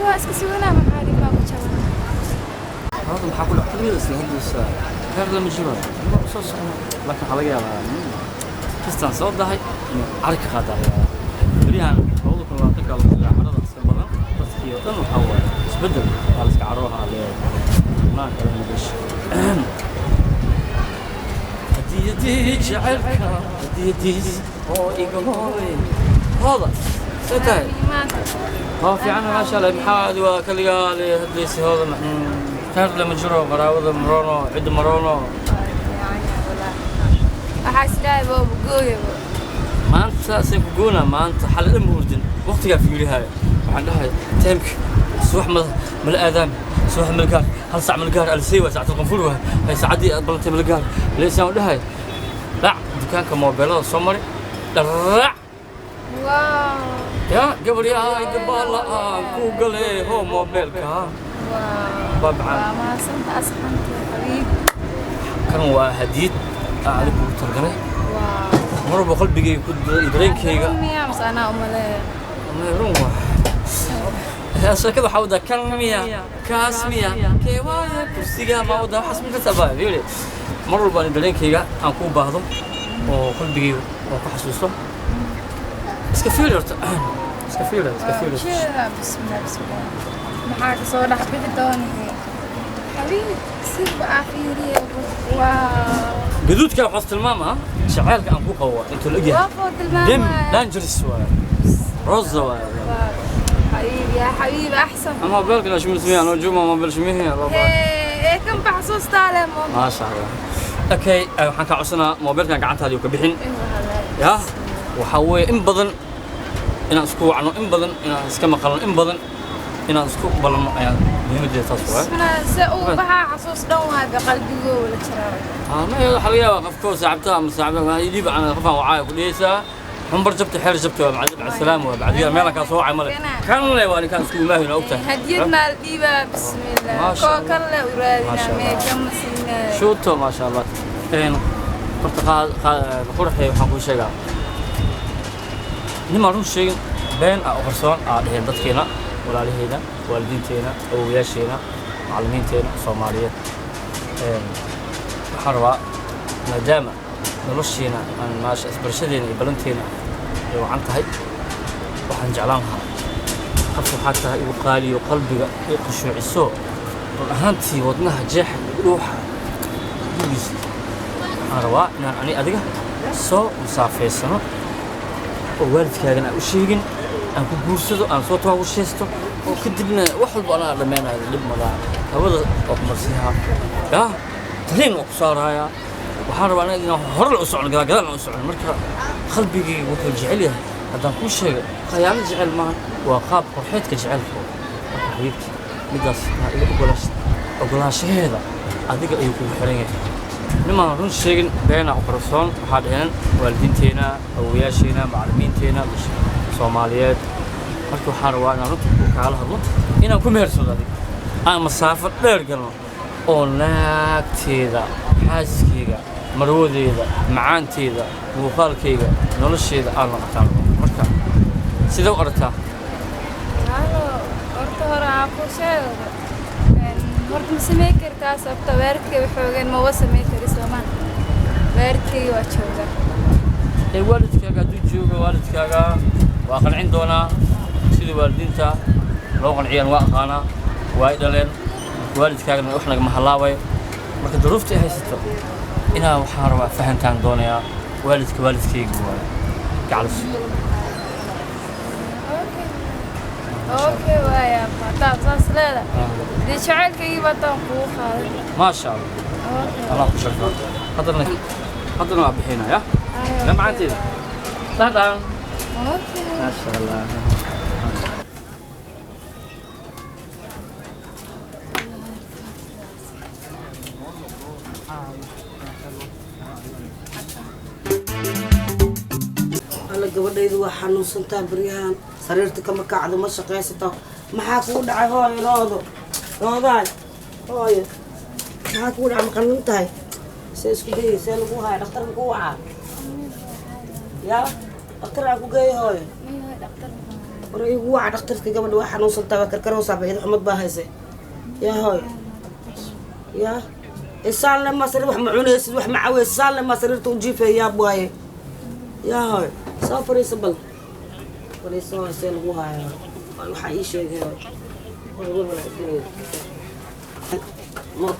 اسك سوينا محاري ما بتشوف هذا محاكل أحتمال هذا هذا مجرد لكن حلقة كستان صوت ده هاي عرك خاطر بريان هذا كل ما تقال على السبب تسكير تنو حول بدل خالص كعروها على ما كلام بيش هديتي جعلك هديتي هو إيجابي هذا ستة ها في عنا ما شاء الله محاد وكل قال هديسي هذا كان لما جرو براوض مرونو عد مرونو أحس لا يبغى بقوي ما أنت سيبقونا ما أنت حل الموردين وقتها في يوري هاي وعندها تمك صبح من الآذان صبح من القار هل ساعة من القار السيوة ساعة القنفلوة هاي ساعدي بلنت من القار ليش أقول هاي لا دكان كموبايلات صمري رع واو يا قبل يا هاي قبل جوجل هو موبايل كا واو طبعا ما سنت أسخنت يا حبيبي كان هديد عليك وترجمه واو مرة بقول بيجي كود يدرين كيجا مية بس أنا أمله ما يروح هسه كذا حوده كان مية كاس مية كيوايا كرسيجا ما وده حسب الكتابة بيقولي مرة بقول يدرين كيجا أنكو بعضهم وكل بيجي وكحسوسه اسكفيلر اسكفيلر شو بسم الله بسم الله محاك صورة حبيت الدوني حبيبي سيب عفيري واو بدود كان حصت الماما شعالك أنكو هو أنتوا لقيه وافوت الماما دم دانجرس رزة حبيبي يا حبيبي أحسن أما بالك لا شو مسميه أنا جوما ما بالشميه إيه كم بحصوص طالع ماما ما شاء الله أوكي حنك عصنا موبايلك أنا قعدت هذه وكبحين يا وحوي إن بدن إن أسكو عنو إن بدن إن أسكما قلنا إن بدن إن أسكو بلن يعني مهم جدا تصوير أنا سأو بها حصوص دوها بقلبي ولا شراوي ما هي الحلقة وقفكوا ساعبتها من ساعبتها ما يجيب عن خفا وعاي وليسا حنبر جبت حير جبته مع السلامة وبعدين مالك أصوع عمله كان لا يعني كان سكول ما هنا وقتها هديتنا الديبة بسم الله كوكر لا أورادنا ميكم سنة شو تو ما شاء الله إن برتقال قرحي وحنقول شيء نمرون شيء بين أقرصان هي ضدكينا ولا علينا والدينتينا أو ياشينا معلمينتينا صومالية حروا مدامة نلشينا أن ماش برشدين بلنتينا وعنتها هاي وحنجعلانها خفوا حتى يقالي وقلبي يقشع السوء هانتي ودنها جاح روحها يجلس حروا يعني أدقى سو مسافر سنة ووالدك أنا أشيجن أنا كبرسدو أنا صوتها وشيستو وكدبنا واحد أنا لمينا اللب ملا هذا أقمرسيها يا تلين وقصارها يا وحارب أنا إنه هرل أسرع قال أسرع مركب قلبي وكل جعله هذا كل شيء خيال جعل معه وقاب فرحتك جعل فوق حبيبتي مدرس أقولاش هذا أديك أيكم حرية لما نقول شيء بين أقرصون حاليا والدينتنا أو ياشينا معلمينتنا مش صوماليات مركو حاروا أنا رتب وكاله الله إنا كم هرسوا ذلك أنا مسافر لرجلنا أوناك تيدا حاسكيجا مروديدا معانتيدا وقالكيجا نولشيدا أنا قتال مركب سيدو أرتا هلو أرتا هرا عقو شيء مرت مسميكر كاس أبتا واركي وحوجين ما وسميكر إسلامان واركي وأشوجا والدك قاعد يجوا والدك وأخر عندنا سيد والدينتا لو قنعيان وأخانا وايدلين والدك قاعد إحنا محلاوي مركب ظروفتي هاي ستة إنا وحارة فهمتان دونيا والدك يقول كعلس أوكي ويا طب صار دي شعر كي بتنقوخ ما شاء الله الله يشكرك حضرنا بحينا يا لما عندي طبعا أوكي ما شاء الله gabadhaydu waa xanuunsantaa baryahan sariirta kama kacdo ma shaqaysato maxaa kugu dhacay hooyo roodaay hooyo maxaa kugu dhacay ma qanin tahay see isku dayay see lagu haya dhakhtar ma ku wacaa yaa dhakhtar aan ku geeyo hooyo igu waca dhakhtarka gabadha waa xanuunsantaa waa karkarowsaa bayd xumad baa hayse yaa hooy yaa isaan lema sariir wax ma cunaysid wax ma caweysid isaan lema sariirta u jiifay yaab waaye yaa hooy soo fariisa bal fariisa hooy see lagu haayaa waxaa ii sheegay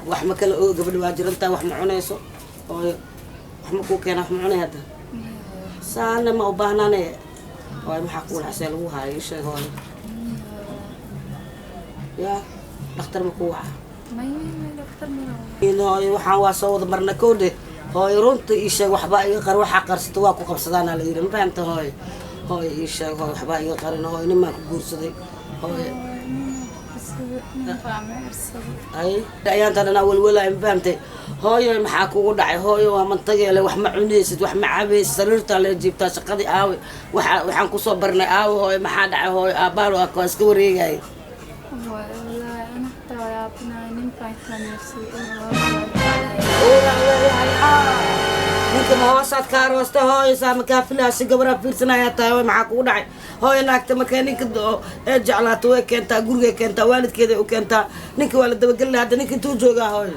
wax ma kala oo gabadha waa jirantaa wax ma cunayso hooy wax ma kuu keena wax ma cunay hadda saan lema u baahnaane hooy maxaa ku walacsee lagu haayo ii sheeg hooy yaa dhakhtar ma ku waca hooy waxaan waa soo wada marna kowdhe hooy runta ii sheeg waxbaa iga qar waxaa qarsata waa ku qabsadaana la yidhi ma fahamta hooy hooy ii sheeg hooy waxbaa iga qarin hooy nimaa ku guursaday hooy ay ayaantan anaa welwelaay ma fahamtay hooyo maxaa kugu dhacay hooyo waa mantageele wax ma cunaysid wax ma cabaysid sariirtaa la jiibtaa shaqadii aawe waxaan kusoo barnay aawe hooy maxaa dhacay hooy aabbaal waa iska wareegay ninka ma hoosaad ka aroosta hooyo saa makaa filaasi gabaraa fiirsanayaa tahay hooy maxaa kugu dhacay hooyo naagta markaa ninka ee jeclaato way keentaa gurigay keentaa waalidkeeday u keentaa ninka waa la dabageli hadda ninka intuu joogaa hooyo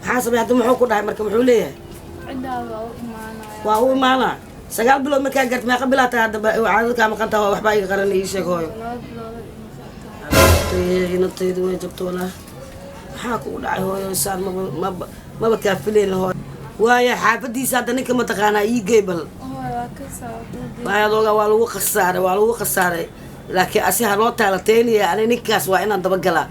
maxaa samey hadda muxuu ku dhahay marka muxuu leeyahay waa u imaanaa 9 bilood markaa gaarta meeqa bilaa tahay hadda caadadkaa maqanta hooy waxbaa iga qaran ii sheeg hooyo inantayda way jabto walaa maxaa kugu dhacay hooyo saan maba kaafileen hooyo waaya xaafadiisa hadda ninka mataqaanaa ii gey bal adooga waa lagu khasaaray laakiin asi hanoo taalateynaya ani ninkaas waa inaan dabagalaa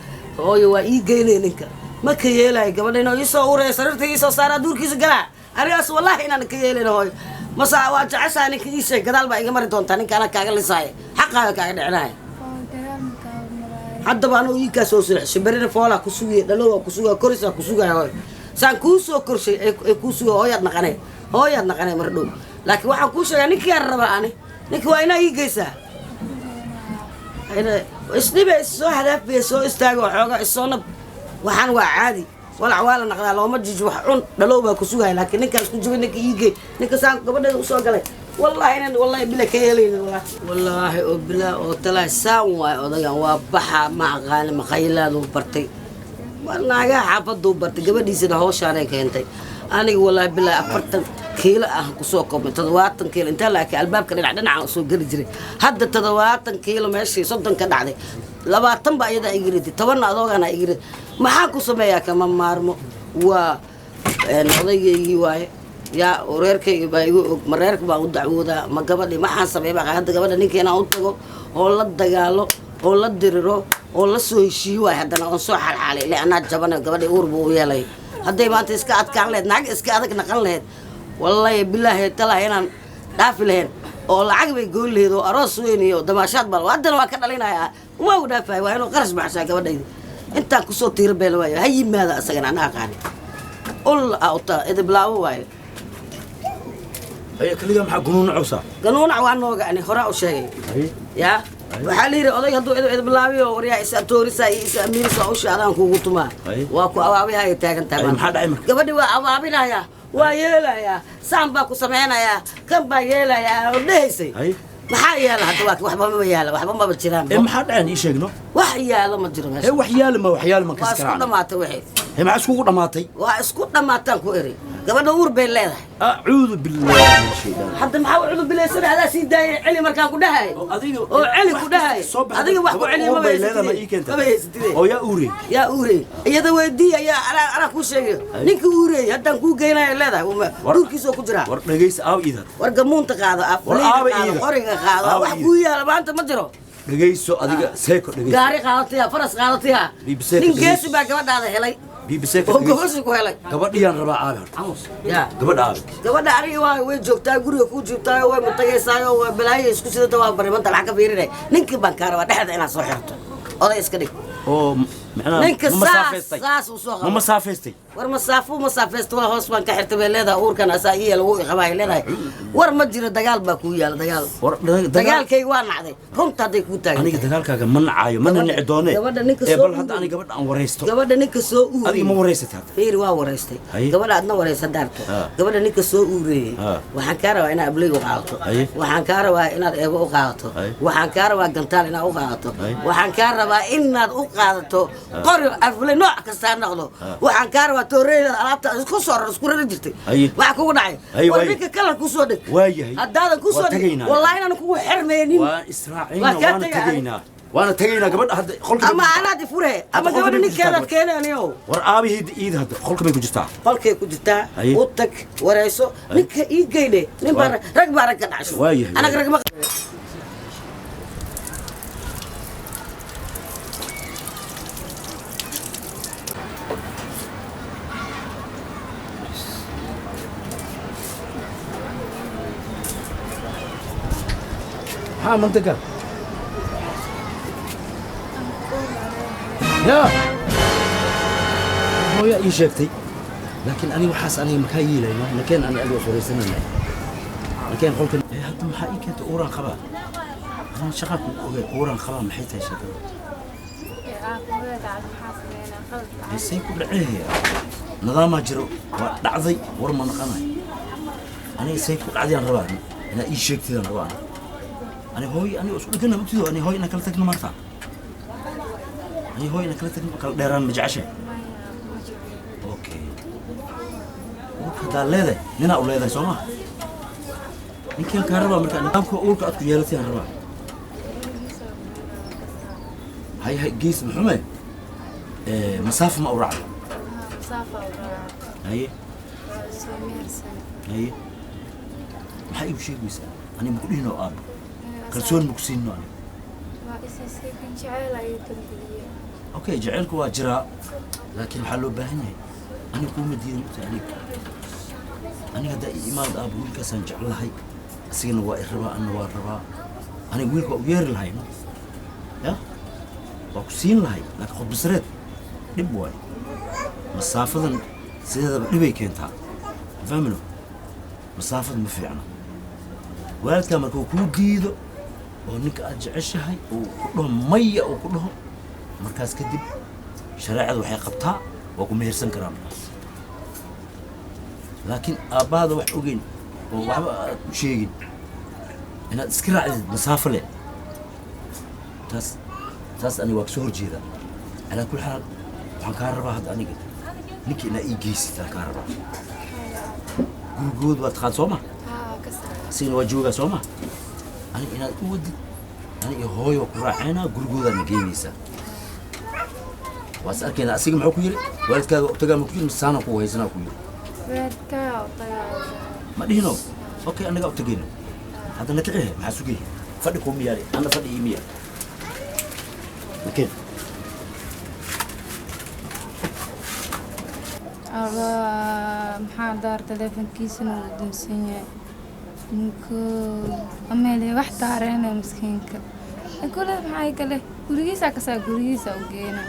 hooyo waa ii geynaya ninka ma ka yeelayo gabadha inoo iisoo uraya sariirta iisoo saaraa duurkiisa galaa anigaas wallaahi inaan ka yeelayn hooyo masa waa jeceshaa ninka ii sheeg gadaal baa iga mari doontaa ninka anaa kaaga lisaaya xaqaaga kaaga dhicinaya haddaba anuu iikaa soo sirxishay berina foolaa ku sugaya dhalowaa ku sugaya korisaa ku sugaya hooy saan kuu soo korshay ay kuu sugaya hooyaad naqanay mar dhow laakiin waxaan kuu sheegaa ninkiaan rabaa ani ninka waa inaa ii geysaa isdhiba issoo hadaafaya soo istaago xooga isoonab waxaan waa caadi walac waa la naqdaa looma jiji wax cun dhalow baa ku sugaya laakiin ninkaan isku jibay ninka ii gey ninka saan gabadheeda usoo galay والله بلا كيلين والله بلا وطلع سان واي odaygan waa baxa ma aqaan ma qaylaad u bartay walnaaga xaafadu bartay gabadhiisana hawshaanay keentay aniga wallahi bila 40 kiilo ah ku soo koobay 70 kiilo inta laakiin albaabka dhinaca soo gali jiray hadda 70 kiilo meeshii 30 ka dhacday 20 baa iyada igiridi 10 adoogana igiridi maxaa ku sameeyaa kama maarmo waa odaygii waaye yaa reerkayga baa igu og ma reerka baan u dacwoodaa ma gabadhi maxaan sameey baa hadda gabadha ninkeena u tago oo la dagaalo oo la diriro oo la soo heshiiyo waay haddana oon soo xalxaalay ilaa anaa jabana gabadhi uur buu u yeelay hadday maanta iska adkaan laheyd naag iska adag naqan laheyd wallaahi bilaahi talaa inaan dhaafi lahayn oo lacag bay goon laheyd oo aroos weyn iyo damaashaad bal haddana waa ka dhalinayaa uma u dhaafahay waa inuu qarash baxshaa gabadhayda intaan kusoo tiira beel waayo ha yimaada asagana anaa aqaani ul auta idiblaawo waayo كلية محا قنونع وصا قنونع وانو يعني هراء وشيء يا وحالي أضيع هدو إذا بلاوي وريا إسا توريسا إسا ميرسا وش أنا كوكتما واكو أوابي هاي تاجن تمام محا دايما قبل أوابي لا يا ويلا يا سامبا كسمعنا يا كم بيلا يا وديسي maxaa yaala hadda waa waxba ma yaala waxba ma jiraan maxaa dhacay ii sheegno wax yaala ma jiro meesha wax yaala ma kaskara waa isku dhamaatay wixii ma isku dhamaatay waa isku dhamaataan ku eri gabadha uur bay leedahay a'uudu billahi min shaytaan hadda maxaa ucuudu billahi sabada si daayay cili markaan ku dhahay oo cili ku dhahay adiga wax ku cili ma leedahay oo yaa uure iyada weydii ayaa ana ku sheegay ninka uure haddaan ku geynayo leedahay duurkiisa ku jira war dhageys aaw iidan war gamuunta qaada af qoriga qaada wax ku yaala maanta ma jiro dhageyso adiga seeko dhageyso gaari qaadatiya faras qaadatiya nin geesi baa gabadhaada helay bibiseeko gobolsi ku helay gabadhiyaan rabaa aabe ya gabadha aniga waa way joogtaa guriga ku joogtaa way matagaysaa waa balaayo isku sidata waa barimanta lacag ka fiirinay ninkii baan ka rabaa dhexda inaad soo xirto oday iska dhig oo معناها نينك ساس وسوق ما مسافستي war masaafeesto waa hoos baan ka xirtay bay leedahay uurkan asaagiya lagu qabay leedahay war ma jiro dagaal baa ku yaala dagaalkay waa nacday runta haday ku taagan aniga dagaalkaaga ma nacaayo mana nici doone bal hadda aniga gabadha aan wareysto gabadha ninka soo uurey adiga ma wareysatay fiir waa wareystay gabadha adna wareysa daarto gabadha ninka soo uurey waxaan ka rabaa inaad ablay u qaadato waxaan ka rabaa inaad eebo u qaadato waxaan ka rabaa gantaal inaad u qaadato waxaan ka rabaa inaad u qaadato qori aflay nooc kasta noqdo waxaan ka rabaa tooreeyada alaabta isku soo isku rari jirtay waxa kugu dhacay warka kala ku soo dhig waayahay hadaadan ku soo dhig wallahi inaan kugu xirmeynin waa israaciina waana tagaynaa gabadha hadda qolka ama ana difure ama gabadha ninkeeda keenayo war aabihii iid hadda qolka bay ku jirtaa qolkay ku jirtaa u tag wareyso ninka ii geeyde nin baa rag ka dhacsho anaga rag ma ها منطقة يا هو يا شيكتي لكن أنا وحاس أنا مكايلة مكان أنا أدوس وريسنا مكان قلت إيه هذا محايك أنت أوران خبا أنا شغال أوران خبا محيتها شغال بس يكون إيه نظام أجرو دعضي ورما نقناي أنا سيكون عادي أنا رباني أنا إيش شيكتي أنا رباني أنا هوي أنا أسوق كنا مبتدو أنا هوي أنا كلت تكلم مرتا أنا هوي أنا كلت تكلم ديران مجعشة أوكي وكذا لذا ننا أولى ذا سوما يمكن كهرباء مركان نامكو أولك أتكو يالتي هرباء هاي جيس محمد مسافة ما أورع مسافة أورع هاي سمير سنة هاي ما حيب شيء بيسأل أنا بقول هنا أب كرسون مكسين نوع وإساسي كان جعل أي تنبيه أوكي جعلك واجراء لكن حلو باهني أنا أقوم مدير عليك أنا هذا إيمان أبو الكسان جعل هاي أسينا وإرباء أنا وإرباء أنا أقول لك وير الهاي يا وكسين الهاي لكن خد بسرد نبوي مسافة سيدا نبي كنتها فهمنا مسافة ما في عنا والدك مركو كو ديدو oo ninka aad jeceshahay oo ku dhaho maya oo ku dhaho markaas kadib shariicadu waxay qabtaa waa ku mehersan karaan laakiin aabbaada wax ogeyn oo waxba aad u sheegin inaad iska raacdid masaafo leh taas aniga waa kasoo horjeeda calaa kulli xaal waxaan kaa rabaa hadda aniga ninka inaa ii geysitaan kaa rabaa gurigood waa taqaan soo ma asigana waa joogaa soo ma أنا إن أودي أنا هوي وكراعنا جرجودا نجينيسا وأسألك أنا أسيق معك كيري والد كذا تجا مكير مسانا قوي سنا كوي والد كذا ما دي هنا أوكي أنا قاعد تجينا هذا نتعه مع سوقي فدكم مياري أنا فدي ميار لكن محاضر تلفون كيسنا ودمسية نكو أمالي واحد عارينا مسكينك أقول له معاي قال له قولي ساكسا قولي ساوجينا